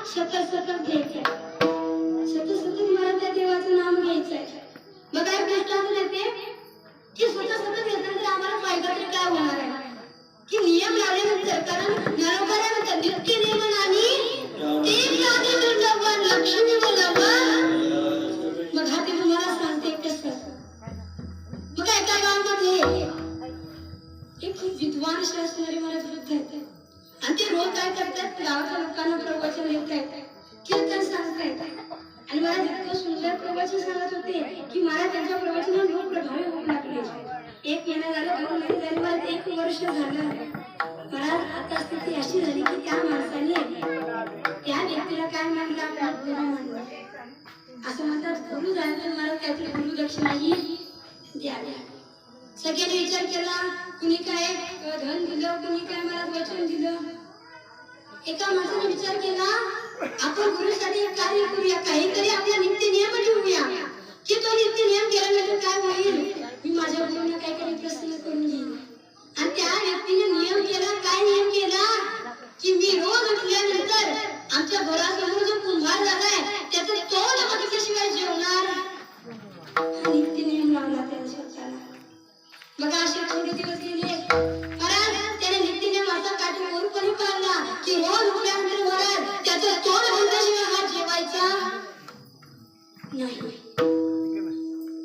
सतत सतत घ्यायचंय, सतत सतत मला त्या देवाचं नाम घ्यायचंय. मग काय प्रश्न असून येते की सतत सतत घेतल्यानंतर आम्हाला फायदा तरी काय होणार आहे की नियम लावल्यानंतर, कारण नरोबर आहे म्हणतात नित्य नियमन आणि एक लादी वृंदावन लक्ष्मी वल्लभन. मग हा ते तुम्हाला सांगते कसं. मग एका गावामध्ये एक खूप विद्वान शास्त्रज्ञ महाराज वृद्ध आहेत आणि ते रोज काय करतात, गावाच्या लोकांना प्रवचन देत आहेत, कीर्तन सांगतायत. आणि मला इतकं सुंदर प्रवचन सांगत होते की मला त्यांच्या प्रवचनावर लोक प्रभावी होऊ लागले. 1 महिना झाला, 2 महिने झाले, मला 1 वर्ष झालं. मला आता स्थिती अशी झाली की त्या माणसाने त्या व्यक्तीला काय मानलं, आपला गुरु मानलं. असं म्हणतात गुरु झालं तर मला काहीतरी गुरु दक्षिणाही द्यावी. सगळ्यांनी विचार केला, कुणी काय धन दिलं, कुणी काय मला वचन दिलं. एका माणसाने विचार केला, आपण गुरुसाठी एक कार्य करूया, काहीतरी आपला नित्य नियम ठेवूया की तो नित्य नियम केल्यानंतर काय होईल, मी माझ्या गुरुंना काहीतरी प्रसन्न करून घेईन. आणि त्या व्यक्तीने नियम केला. काय नियम केला की मी रोज उठल्यानंतर आमच्या घरासमोर जो कुंभार झालाय त्याचं तोंड बघितल्याशिवाय जेवणार. हा नित्य नियम लावला त्याने स्वतःला. बघा असे थोडे दिवस गेले, महाराज त्याने नित्य नियम असा काटेकोरपणे पाळला की रोज उठल्यानंतर महाराज त्याचं तोंड बघितल्याशिवाय हा जेवायचा नाही.